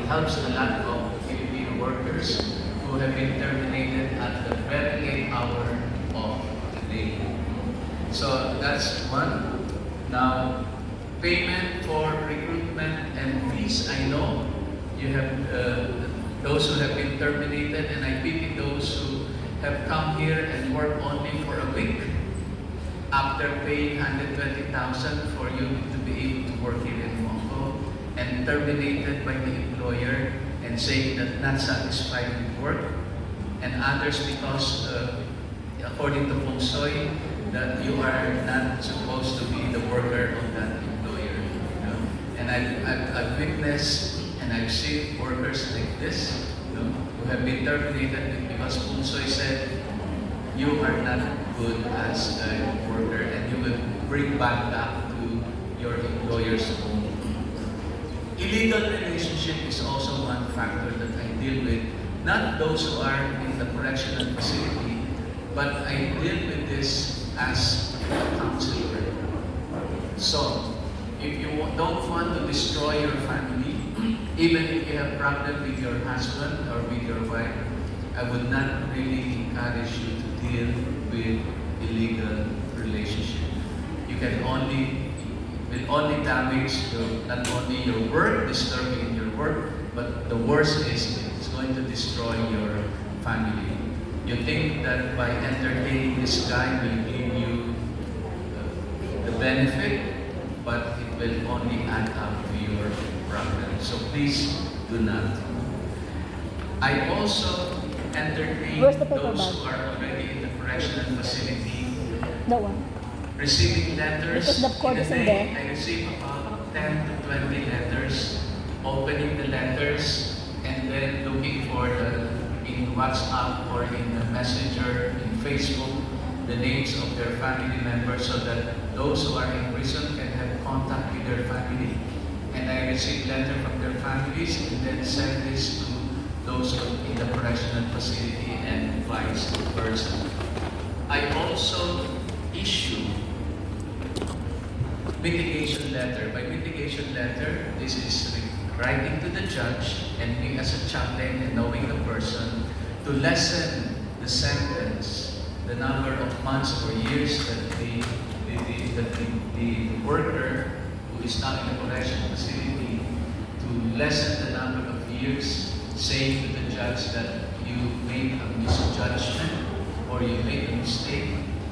helps a lot of Filipino workers who have been terminated at the very late hour of the day. So that's one. Now, payment for recruitment and fees. I know you have those who have been terminated, and I pity those who have come here and worked only for a week after paying 120,000 for you to be able to work here in Mongo, and terminated by the employer and saying that not satisfied with work, and others because according to Feng Shui, that you are not supposed to be the worker of that employer. You know? And I've witnessed and I've seen workers like this, you know, who have been terminated because Feng Shui said, you are not good as a worker and you will bring bad luck to your employer's home. Illegal relationship is also one factor that I deal with. Not those who are in the correctional facility, but I deal with this as a counselor. So, if you don't want to destroy your family, even if you have problem with your husband or with your wife, I would not really encourage you to deal with illegal relationship. You can will only damage not only your work, disturbing your work, but the worst is it's going to destroy your family. You think that by entertaining this guy will give you the benefit, but it will only add up to your problem. So please do not. I also entertain those who are already in the correctional facility. That one. Receiving letters. Because the cord is in there. I receive about 10 to 20 letters, opening the letters, and then looking for in WhatsApp or in the Messenger, in Facebook, the names of their family members so that those who are in prison can have contact with their family. And I receive letter from their families and then send this to those in the correctional facility and vice versa. I also issue mitigation letter. By mitigation letter, this is writing to the judge and me as a chaplain and knowing the person to lessen the sentence, the number of months or years that the worker who is now in the correctional facility, to lessen the number of years, saying to the judge that you made a misjudgment or you made a mistake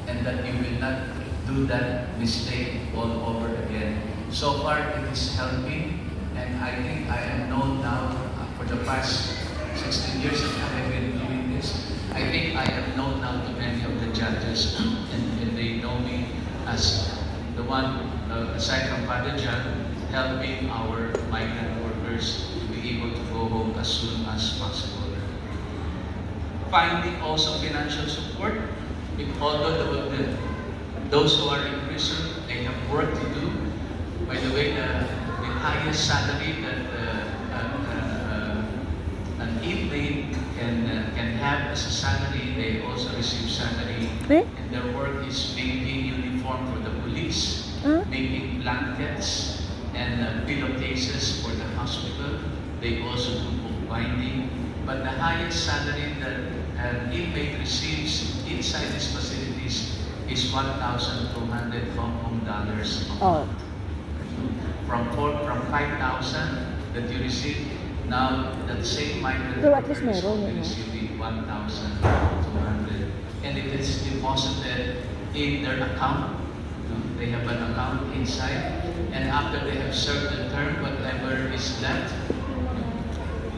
and that you will not do that mistake all over again. So far it is helping, and I think I am known now for the past 16 years that I have been doing this. I think I am known now to many of the judges and they know me as the one, aside from Father John, helping our migrant workers to be able to go home as soon as possible. Finding also financial support, although those who are in prison, they have work to do. By the way, the highest salary that an inmate can have as a salary, they also receive salary. And their work is making uniform for the police, making blankets and pillowcases for the hospital. They also do bookbinding. But the highest salary that an inmate receives inside these facilities is 1,200 Hong Kong dollars a month. From 5,000 that you receive, now that same migrant worker is only receiving 1,200, and it is deposited in their account. They have an account inside, and after they have served the term, whatever is left,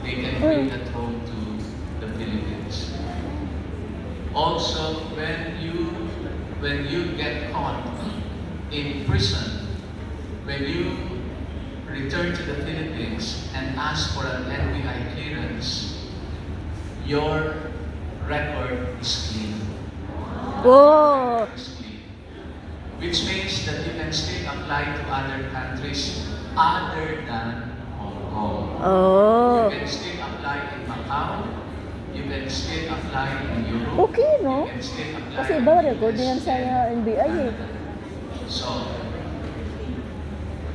they can bring it home to the Philippines. Also, when you get caught in prison, when you return to the Philippines and ask for an NBI clearance, your record is clean. Oh. Which means that you can still apply to other countries other than Hong Kong. Oh. You can still apply in Macau. You can still apply in Europe. Okay, no? You can still apply Kasi iba record din yan sa NBI eh. So,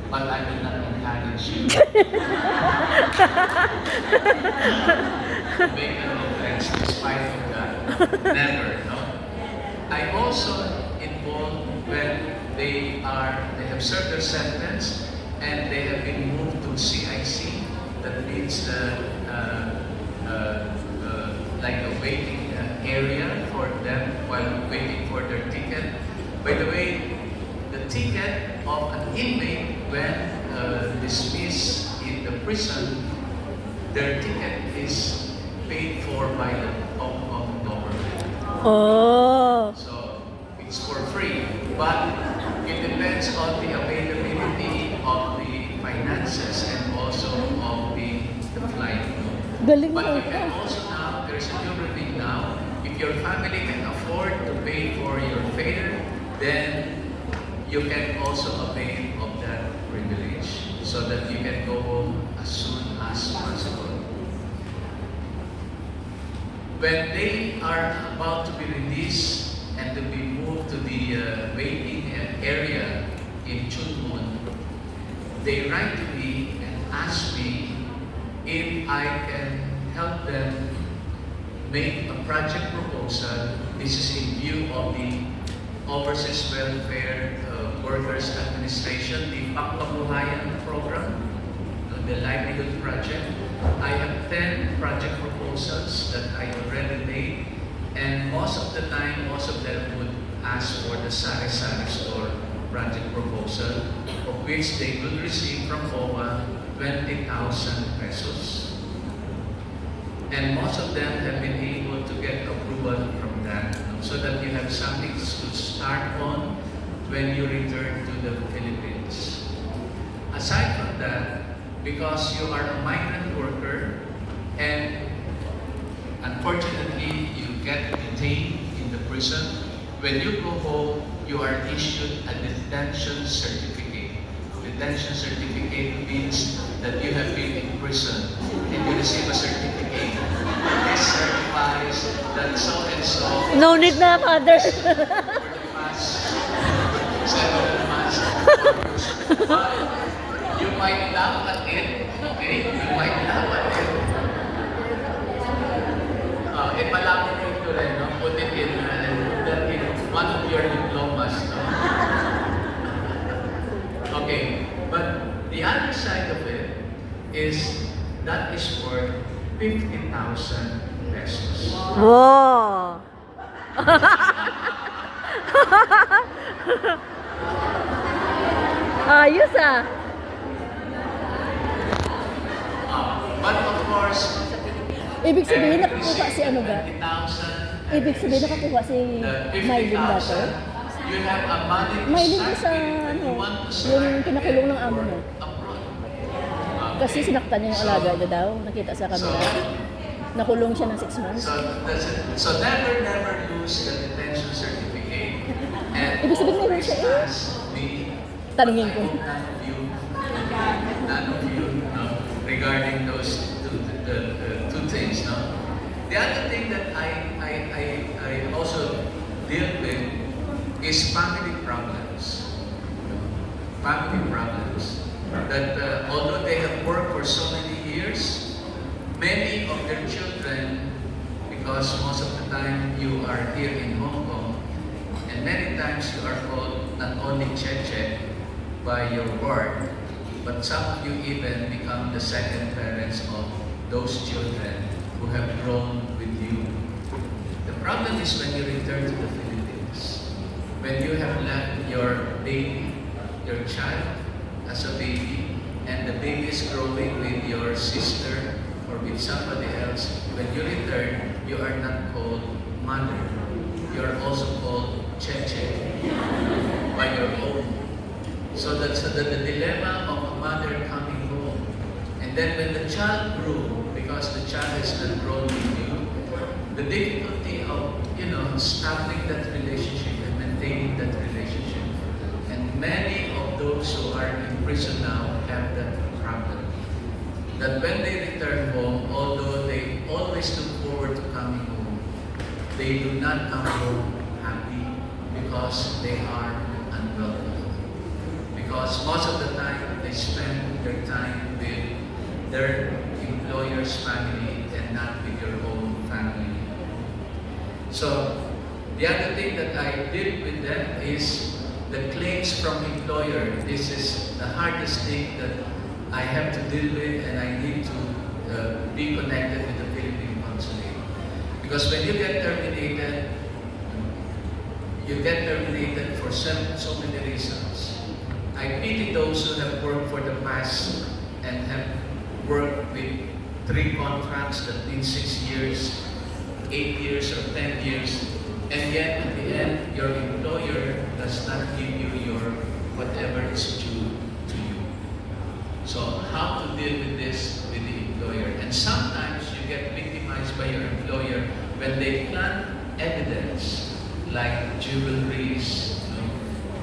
but I will not encourage manage you. Make an offense despite of that. Never, no? I also involved when they have served their sentence and they have been moved to CIC. That means like a waiting area for them while waiting for their ticket. By the way, the ticket of an inmate when dismissed in the prison, their ticket is paid for by the Hong Kong government. Oh. So it's for free, but it depends on the availability of the finances and also of the flight. Galing But mo you can ito. also now, there's a new routine now, if your family can afford to pay for your fare, then you can also avail of that privilege so that you can go home as soon as possible. When they are about to be released and to be moved to the waiting area in Chun Mun, they write to me and ask me if I can help them make a project proposal. This is in view of the Overseas Welfare Workers Administration, the Pangkabuhayan program, the livelihood project. I have 10 project proposals that I already made, and most of the time, most of them would ask for the sari-sari store project proposal, of which they will receive from OWA 20,000 pesos. And most of them have been able to get approval from that, so that you have something to start on when you return to the Philippines. Aside from that, because you are a migrant worker and unfortunately you get detained in the prison, when you go home, you are issued a detention certificate. Detention certificate means that you have been in prison and you receive a certificate. This certifies that so and so No need na, Father. for the past 7 months. But you might laugh at it, okay? You might laugh at it. Ipalaman mo ito rin, no? Put it in, and put that in one of your diplomas, no? Okay, but the other side of it is that is worth 50,000 pesos. Wow. Ayos ah. But of course, Ibig sabihin every nakakuha si ano ba? 20,000, Ibig sabihin nakakuha si the Mylene dati? 50,000, you have a money to Mylene start sa with when ano, you want to start yung pinakulong ng amo mo. abroad. Kasi sinaktan niya yung alaga niya daw, nakita sa camera. Nakulong siya ng 6 months. So that's it. So never lose the detention certificate. And Ibig sabihin meron always siya eh. ask me, Tanungin ko. I hope none of you, no, regarding those two things, no. The other thing that I also deal with is family problems. Family problems. That although they have worked for so many years, many of their children, because most of the time you are here in Hong Kong, and many times you are called not only Cheche by your ward, but some of you even become the second parents of those children who have grown with you. The problem is when you return to the Philippines, when you have left your baby, your child as a baby, and the baby is growing with your sister or with somebody else, when you return, you are not called mother. You are also called Cheche by your own. So that's the dilemma of a mother coming home. And then when the child grew, because the child has not grown with you, the difficulty of, establishing that relationship and maintaining that relationship. And many of those who are in prison now have that problem. That when they return home, although they always look forward to coming home, they do not come home happy because they are unwelcome. Because most of the time they spend their time time with their employer's family and not with your own family. So, the other thing that I did with them is the claims from employer. This is the hardest thing that I have to deal with, and I need to be connected with the Philippine Consulate. Because when you get terminated for so many reasons. I pity those who have worked for the past and have worked with 3 contracts, that means 6 years, 8 years, or 10 years, and yet at the end, your employer does not give you your whatever is due to you. So how to deal with this with the employer? And sometimes you get victimized by your employer when they plant evidence like jewelries,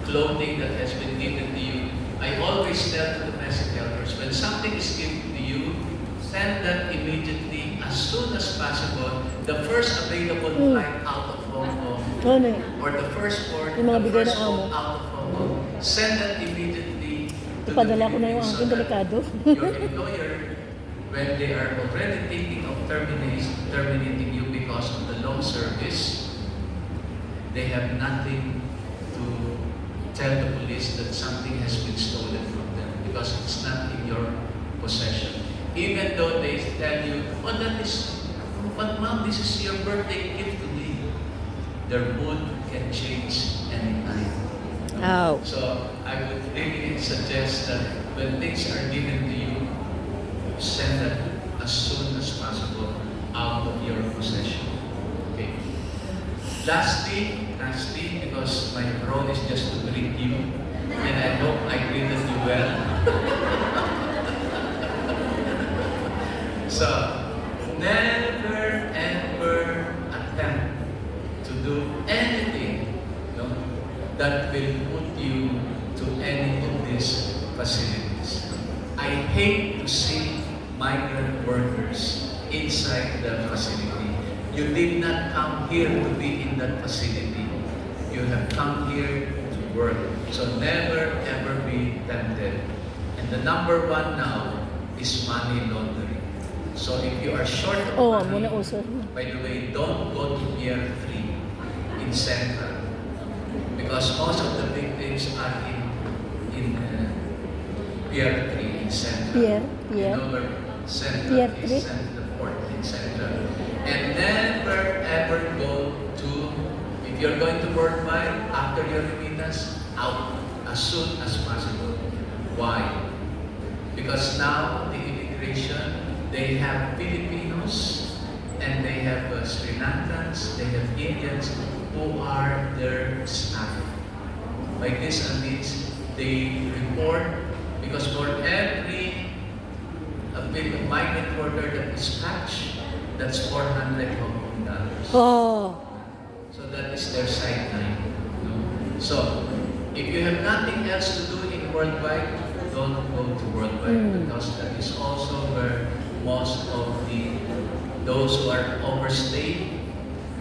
clothing that has been given to you. I always tell to the message helpers, when something is given to you, send that immediately as soon as possible. The first available flight out of Hong Kong, Ano eh. or the first port, Yung mga the bigay first ng amo. boat out of Hong Kong, send that immediately to the Ipadala ko na yung Philippines aking so that delikado. your employer, when they are already thinking of terminating you because of the long service, they have nothing to tell the police that something has been stolen from them because it's not in your possession. Even though they tell you, oh, but ma'am, this is your birthday gift to me. Their mood can change anytime. Ow. So I would really suggest that when things are given to you, send them as soon as possible out of your possession. Okay. Lastly, because my role is just to greet you, and I hope I greeted you well. So, never ever attempt to do anything that will put you to any of these facilities. I hate to see migrant workers inside the facility. You did not come here to be in that facility. You have come here to work. So never ever be tempted. And the number one now is money laundering. So if you are short of Oo, money, muna uso. by the way, don't go to Pier 3 in Central. Because most of the victims are in Pier 3 in Central. Pier? You know where Central Pier is, 3? Central Port in Central. And never ever go to, if you're going to Worldwide, after your remittance, out as soon as possible. Why? Because now the immigration, they have Filipinos, and they have Sri Lankans, they have Indians who are their staff. By this means they report, because for every migrant worker that is catch, that's 400 Hong Kong dollars. Oh. So that is their sideline. So if you have nothing else to do in Worldwide, don't go to Worldwide because that is also where most of those who are overstayed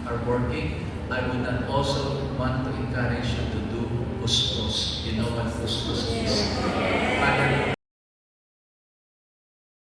are working. I would not also want to encourage you to do hustos. You know what hustos is?